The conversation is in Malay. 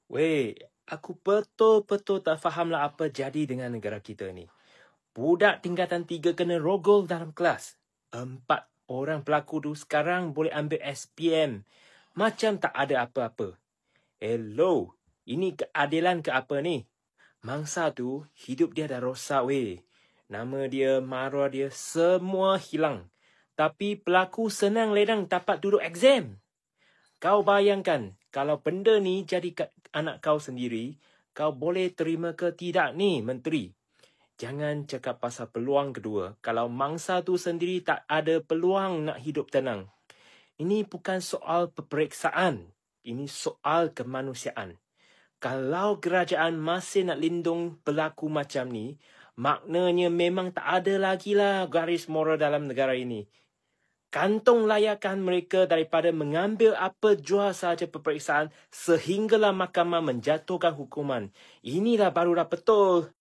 Weh, aku betul-betul tak fahamlah apa jadi dengan negara kita ni. Budak tingkatan 3 kena rogol dalam kelas. 4 orang pelaku tu sekarang boleh ambil SPM. Macam tak ada apa-apa. Hello, ini keadilan ke apa ni? Mangsa tu, hidup dia dah rosak weh. Nama dia, maruah dia, semua hilang. Tapi pelaku senang ledang dapat duduk exam. Kau bayangkan, kalau benda ni jadi anak kau sendiri, kau boleh terima ke tidak ni, Menteri? Jangan cakap pasal peluang kedua. Kalau mangsa tu sendiri tak ada peluang nak hidup tenang. Ini bukan soal peperiksaan. Ini soal kemanusiaan. Kalau kerajaan masih nak lindung pelaku macam ni, maknanya memang tak ada lagi lah garis moral dalam negara ini. Kantong layakan mereka daripada mengambil apa jua sahaja peperiksaan sehinggalah mahkamah menjatuhkan hukuman. Inilah barulah betul